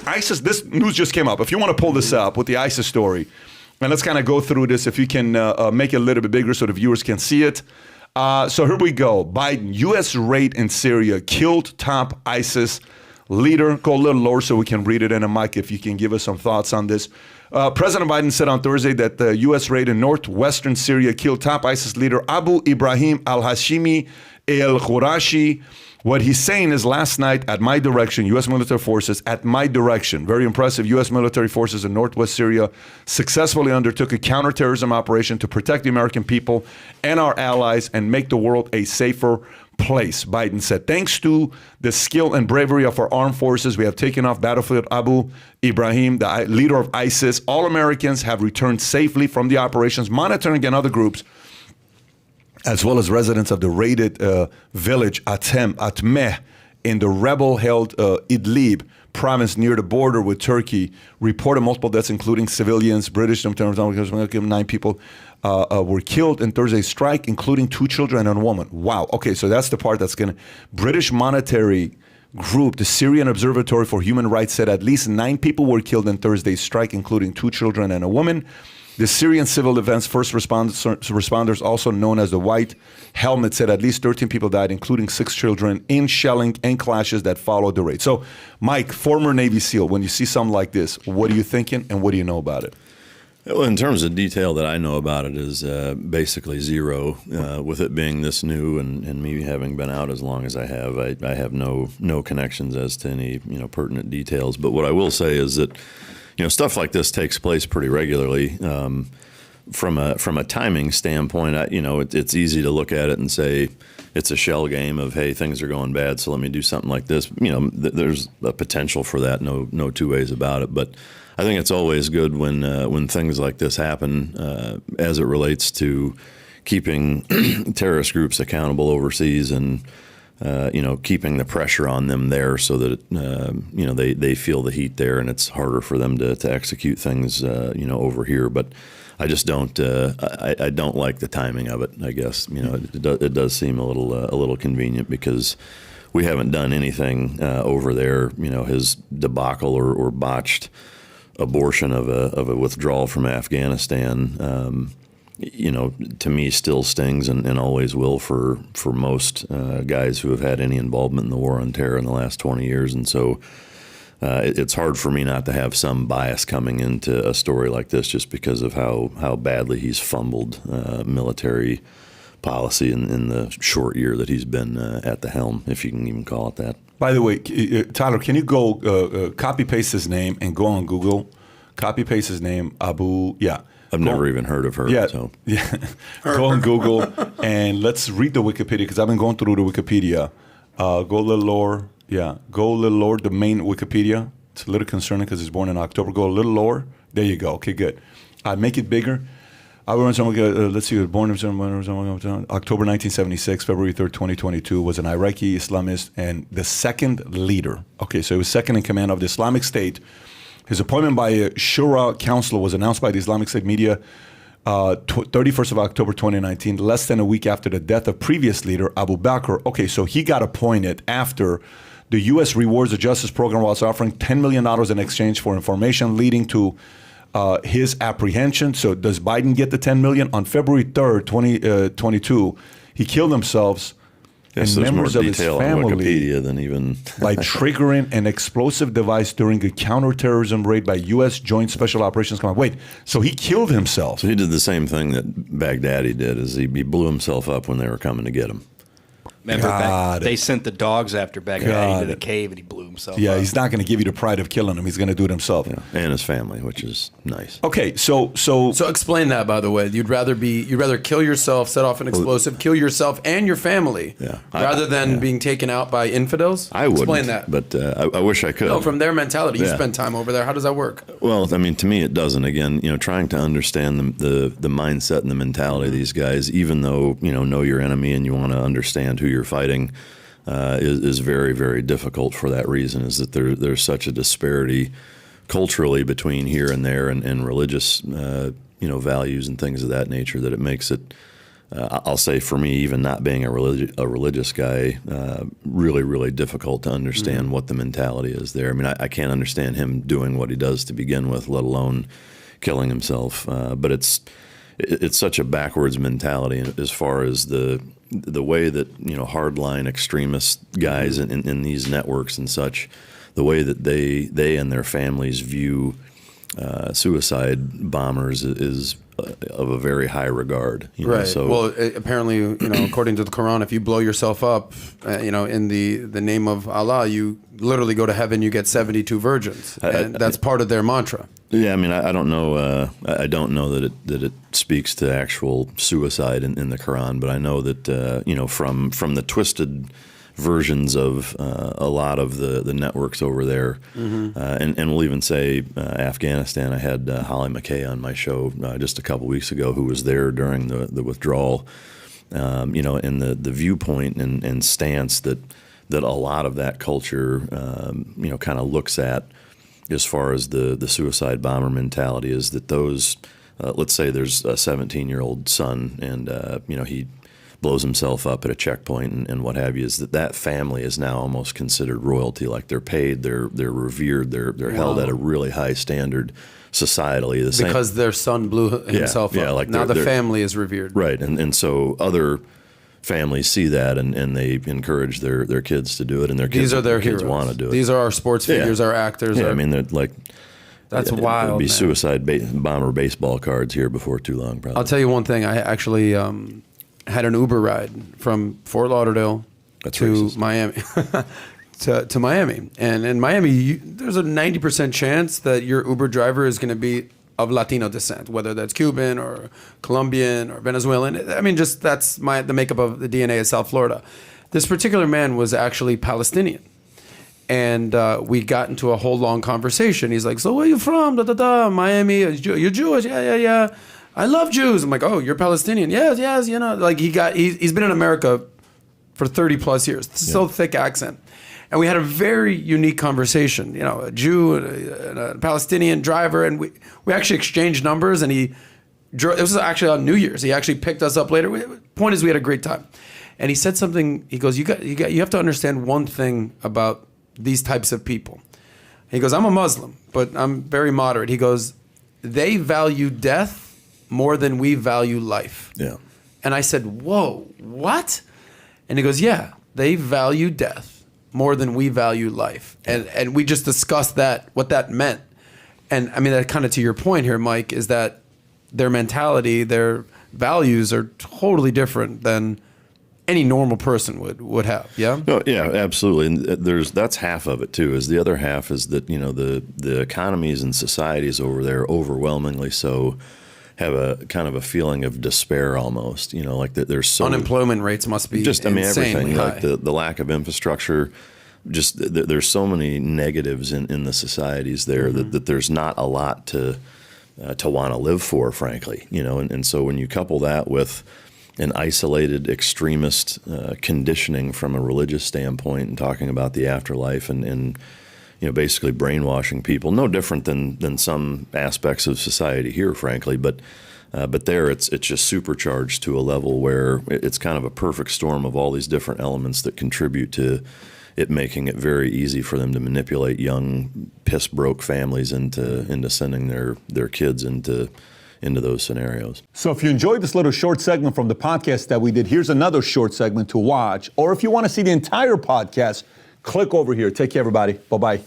ISIS, this news just came up. If you want to pull this up with the ISIS story, and let's kind of go through this, if you can make it a little bit bigger so the viewers can see it. So here we go. Biden, U.S. raid in Syria killed top ISIS leader. Go a little lower so we can read it in a mic if you can give us some thoughts on this. President Biden said on Thursday that the U.S. raid in northwestern Syria killed top ISIS leader Abu Ibrahim al-Hashimi al-Qurashi. What he's saying is last night at my direction, U.S. military forces, at my direction, very impressive, U.S. military forces in northwest Syria successfully undertook a counterterrorism operation to protect the American people and our allies and make the world a safer place, Biden said. Thanks to the skill and bravery of our armed forces, we have taken off battlefield Abu Ibrahim, the leader of ISIS. All Americans have returned safely from the operations, monitoring and other groups, as well as residents of the raided village Atmeh in the rebel-held Idlib province near the border with Turkey, reported multiple deaths, including civilians. British 9 people were killed in Thursday's strike, including 2 children and a woman. Wow. Okay, so that's the part that's going to... British monetary group, the Syrian Observatory for Human Rights, said at least 9 people were killed in Thursday's strike, including 2 children and a woman. The Syrian Civil Defense First Responders, also known as the White Helmet, said at least 13 people died, including 6 children, in shelling and clashes that followed the raid. So, Mike, former Navy SEAL, when you see something like this, what are you thinking and what do you know about it? Well, in terms of detail that I know about it is basically zero. With it being this new and me having been out as long as I have, I have no connections as to any pertinent details. But what I will say is that stuff like this takes place pretty regularly. From a timing standpoint, it's easy to look at it and say it's a shell game of, hey, things are going bad, so let me do something like this. There's a potential for that, no two ways about it. But I think it's always good when things like this happen, as it relates to keeping terrorist groups accountable overseas and keeping the pressure on them there so that they feel the heat there, and it's harder for them to execute things over here. But I just don't I don't like the timing of it. I guess it does seem a little convenient because we haven't done anything over there. His debacle or botched abortion of a withdrawal from Afghanistan. To me still stings and always will for most guys who have had any involvement in the war on terror in the last 20 years. And so it's hard for me not to have some bias coming into a story like this just because of how badly he's fumbled military policy in the short year that he's been at the helm, if you can even call it that. By the way, Tyler, can you go copy-paste his name and go on Google, copy-paste his name, Abu, I've never even heard of her. Yeah, so. yeah. Go on Google and let's read the Wikipedia because I've been going through the Wikipedia. Go a little lower. Yeah, go a little lower. The main Wikipedia. It's a little concerning because he's born in October. Go a little lower. There you go. Okay, good. Make it bigger. Let's see. Born in October 1976, February 3rd, 2022. Was an Iraqi Islamist and the second leader. Okay, so he was second in command of the Islamic State. His appointment by a Shura council was announced by the Islamic State media 31st of October 2019, less than a week after the death of previous leader Abu Bakr. Okay, so he got appointed after the U.S. Rewards of Justice program was offering $10 million in exchange for information leading to his apprehension. So does Biden get the $10 million? On February 3rd, 2022, he killed himself. Yes, and there's members more of his detail on family Wikipedia than even by triggering an explosive device during a counterterrorism raid by U.S. Joint Special Operations Command. Wait, so he killed himself? So he did the same thing that Baghdadi did, is he blew himself up when they were coming to get him. Remember, they sent the dogs after Baghdadi to the cave, and he blew himself up. He's not going to give you the pride of killing him. He's going to do it himself. Yeah. And his family, which is nice. Okay, so explain that, by the way. You'd rather kill yourself, set off an explosive, kill yourself and your family, rather than being taken out by infidels? I wouldn't. Explain that. But I wish I could. No, from their mentality. You spend time over there. How does that work? Well, I mean, to me, it doesn't. Again, trying to understand the mindset and the mentality of these guys, even though, know your enemy and you want to understand who you're fighting, is very, very difficult for that reason, is that there's such a disparity culturally between here and there and religious, values and things of that nature that it makes it I'll say for me, even not being a religious guy, really, really difficult to understand what the mentality is there. I mean, I can't understand him doing what he does to begin with, let alone killing himself. But it's such a backwards mentality as far as the way that, you know, hardline extremist guys in these networks and such, the way that they and their families view suicide bombers is of a very high regard. You know? Right. So, well, apparently, you know, according to the Quran, if you blow yourself up, you know, in the name of Allah, you literally go to heaven. You get 72 virgins, and that's part of their mantra. Yeah, I mean, I don't know. I don't know that it speaks to actual suicide in the Quran, but I know that you know, from the twisted versions of a lot of the networks over there, and we'll even say Afghanistan. I had Holly McKay on my show just a couple weeks ago, who was there during the withdrawal. You know, and the viewpoint and stance that a lot of that culture, you know, kind of looks at as far as the suicide bomber mentality is that those, let's say there's a 17-year-old son and you know, he blows himself up at a checkpoint and what have you, is that family is now almost considered royalty. Like they're paid, they're revered, they're held at a really high standard societally. Because their son blew himself up. Like now the family is revered. Right, and so other families see that and they encourage their kids to do it, and These are their kids heroes. want to do it. These are our sports figures, our actors. Yeah, I mean, they're like, that's wild. There'd be man. suicide bomber baseball cards here before too long, probably. I'll tell you one thing. I actually had an Uber ride from Fort Lauderdale to Miami. to Miami. And in Miami, there's a 90% chance that your Uber driver is going to be of Latino descent, whether that's Cuban or Colombian or Venezuelan. I mean, just that's the makeup of the DNA of South Florida. This particular man was actually Palestinian. And we got into a whole long conversation. He's like, so where are you from? Miami. You're Jewish? Yeah. I love Jews. I'm like, oh, you're Palestinian? Yes. You know, like he's been in America for 30 plus years. So thick accent. And we had a very unique conversation, you know, a Jew and a Palestinian driver. And we actually exchanged numbers, and it was actually on New Year's. He actually picked us up later. Point is, we had a great time. And he said something, he goes, you have to understand one thing about these types of people. He goes, I'm a Muslim, but I'm very moderate. He goes, they value death more than we value life. Yeah. And I said, whoa, what? And he goes, yeah, they value death more than we value life. And we just discussed what that meant. And I mean, that kind of to your point here, Mike, is that their mentality, their values are totally different than any normal person would have. Yeah. No, yeah, absolutely. And that's half of it too. Is the other half is that, you know, the economies and societies over there overwhelmingly so have a kind of a feeling of despair almost. You know, like that there's so unemployment rates must be just everything high. like the lack of infrastructure. Just there's so many negatives in the societies there that there's not a lot to want to live for, frankly. You know, and so when you couple that with an isolated extremist conditioning from a religious standpoint and talking about the afterlife and you know, basically brainwashing people, no different than some aspects of society here, frankly, but there it's just supercharged to a level where it's kind of a perfect storm of all these different elements that contribute to it making it very easy for them to manipulate young, piss-broke families into sending their kids into those scenarios. So if you enjoyed this little short segment from the podcast that we did, here's another short segment to watch. Or if you want to see the entire podcast, click over here. Take care, everybody. Bye-bye.